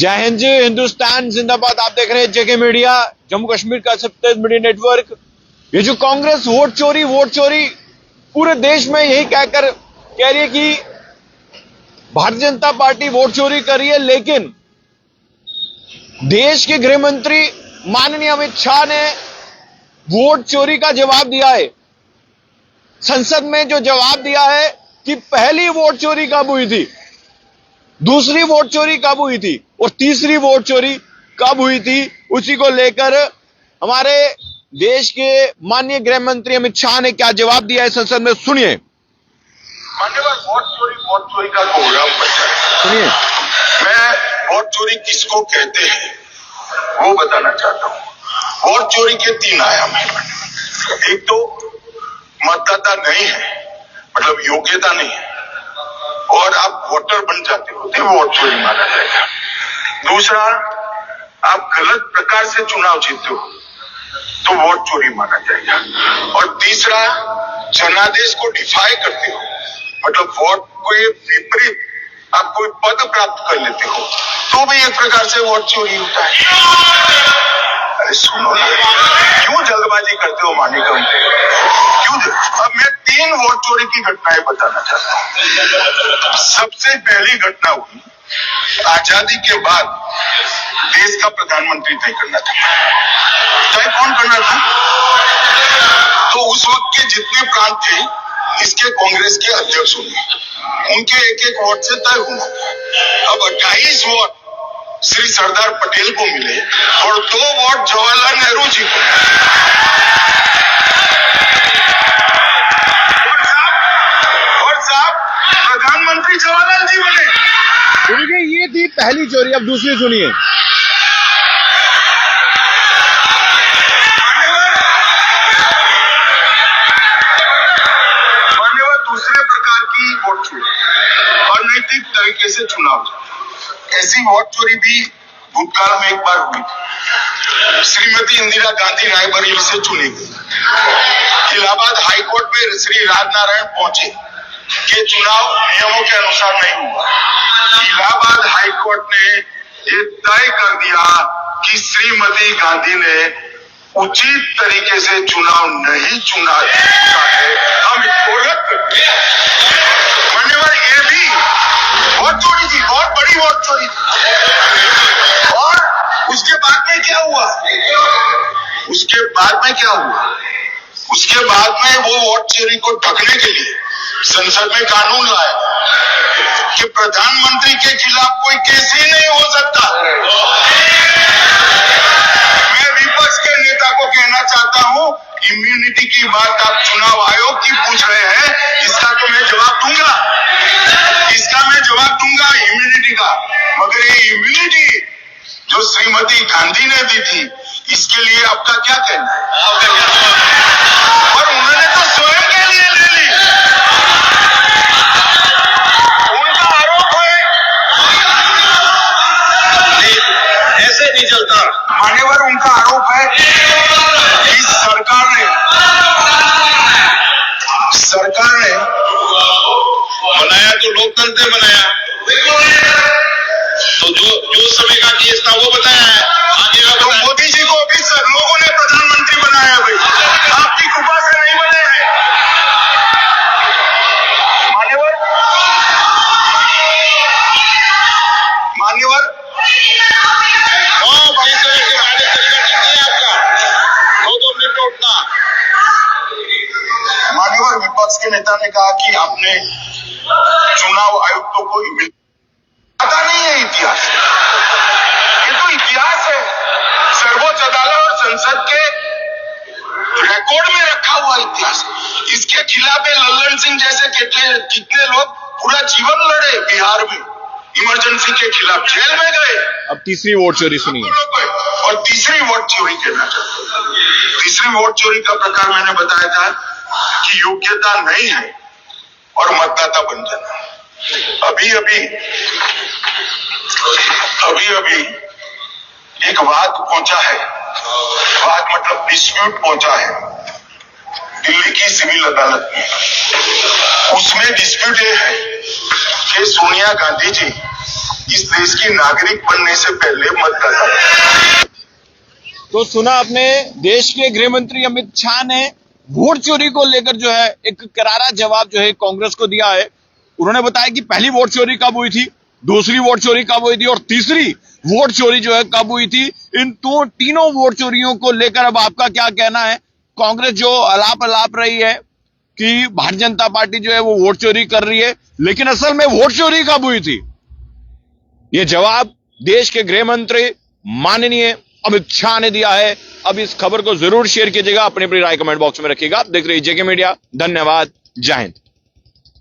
जय हिंद जी, हिंदुस्तान जिंदाबाद। आप देख रहे हैं जेके मीडिया, जम्मू कश्मीर का सबसे तेज मीडिया नेटवर्क। ये जो कांग्रेस वोट चोरी पूरे देश में यही कहकर कह रही है कि भारतीय जनता पार्टी वोट चोरी कर रही है, लेकिन देश के गृह मंत्री माननीय अमित शाह ने वोट चोरी का जवाब दिया है। संसद में जो जवाब दिया है कि पहली वोट चोरी कब हुई थी, दूसरी वोट चोरी कब हुई थी और तीसरी वोट चोरी कब हुई थी, उसी को लेकर हमारे देश के माननीय गृह मंत्री अमित शाह ने क्या जवाब दिया है संसद में, सुनिए। मान्यवर, वोट चोरी का प्रोग्राम बचा है। सुनिए, मैं वोट चोरी किसको कहते हैं वो बताना चाहता हूँ। वोट चोरी के 3 आयाम है। एक तो मतदाता नहीं है, मतलब योग्यता नहीं है और आप वोटर बन जाते हो तो वोट चोरी माना जाएगा। दूसरा, आप गलत प्रकार से चुनाव जीते हो तो वोट चोरी माना जाएगा। और तीसरा, जनादेश को डिफाई करते हो, मतलब वोट के विपरीत आप कोई पद प्राप्त कर लेते हो तो भी एक प्रकार से वोट चोरी होता है। अरे सुनो ना, क्यों जल्दबाजी करते हो मानिकम? क्यों? अब मैं 3 वोट चोरी की घटनाएं बताना चाहता हूँ। सबसे पहली घटना हुई आजादी के बाद देश का प्रधानमंत्री तय करना था। तय कौन करना था? तो उस वक्त के जितने प्रांत थे इसके कांग्रेस के अध्यक्ष होंगे, उनके एक वोट से तय होना था। अब 28 वोट श्री सरदार पटेल को मिले और 2 वोट जवाहरलाल नेहरू जी को। और साहब प्रधानमंत्री जवाहरलाल जी बने। सुनिए, ये थी पहली चोरी। अब दूसरी सुनिए। दूसरे प्रकार की वोट चोरी, अनैतिक तरीके से चुनाव। ऐसी वोट चोरी भी भूतकाल में एक बार हुई थी। श्रीमती इंदिरा गांधी रायबरेली से चुनी गई। इलाहाबाद हाईकोर्ट में श्री राजनारायण पहुंचे कि चुनाव नियमों के अनुसार नहीं हुआ। इलाहाबाद हाईकोर्ट ने ये तय कर दिया कि श्रीमती गांधी ने उचित तरीके से चुनाव नहीं चुना है, हम इसको रद्द करते हैं। मान्यवर, ये भी वोट चोरी थी, बहुत बड़ी वोट चोरी थी। और उसके बाद में क्या हुआ? उसके बाद में वो वोट चोरी को ढकने के लिए संसद में कानून लाया कि प्रधानमंत्री के खिलाफ कोई केस ही नहीं हो सकता। मैं विपक्ष के नेता को कहना चाहता हूं, इम्यूनिटी की बात आप चुनाव आयोग की पूछ रहे हैं, इसका तो मैं जवाब दूंगा इम्यूनिटी का। मगर ये इम्यूनिटी जो श्रीमती गांधी ने दी थी, इसके लिए आपका क्या कहना है? और उन्होंने तो स्वयं के लिए ले ली। उनका आरोप है, ऐसे नहीं चलता। मान्यवर, उनका आरोप है कि सरकार ने बनाया तो लोकतंत्र बनाया, तो जो समय का केस था वो बताया है। आगे तो मोदी जी को भी सर लोगों ने प्रधानमंत्री बनाया भाई, आपकी कृपा से नहीं बने हैं। मान्यवर मान्यवर, विपक्ष के नेता ने कहा कि आपने चुनाव आयुक्तों को पता नहीं है इतिहास। ये तो इतिहास है, सर्वोच्च अदालत और संसद के रिकॉर्ड में रखा हुआ इतिहास। इसके खिलाफ लल्लन सिंह जैसे कितने लोग पूरा जीवन लड़े बिहार में, इमरजेंसी के खिलाफ जेल में गए। अब तीसरी वोट चोरी सुनिए। और तीसरी वोट चोरी कहना चाहता हूं। तीसरी वोट चोरी का प्रकार मैंने बताया था कि योग्यता नहीं है और मतदाता बन जाना। अभी अभी एक वाद पहुंचा है, वाद मतलब डिस्प्यूट पहुंचा है दिल्ली की सिविल अदालत में। उसमें डिस्प्यूट ये है कि सोनिया गांधी जी इस देश की नागरिक बनने से पहले मतदाता है। तो सुना आपने, देश के गृह मंत्री अमित शाह ने वोट चोरी को लेकर जो है एक करारा जवाब जो है कांग्रेस को दिया है। उन्होंने बताया कि पहली वोट चोरी कब हुई थी, दूसरी वोट चोरी कब हुई थी और तीसरी वोट चोरी जो है कब हुई थी। इन तीनों वोट चोरियों को लेकर अब आपका क्या कहना है? कांग्रेस जो अलाप रही है कि भारतीय जनता पार्टी जो है वो वोट चोरी कर रही है, लेकिन असल में वोट चोरी कब हुई थी, ये जवाब देश के गृह मंत्री माननीय अमित शाह ने दिया है। अब इस खबर को जरूर शेयर कीजिएगा, अपनी राय कमेंट बॉक्स में रखिएगा। देख रहे जेके मीडिया, धन्यवाद, जय हिंद।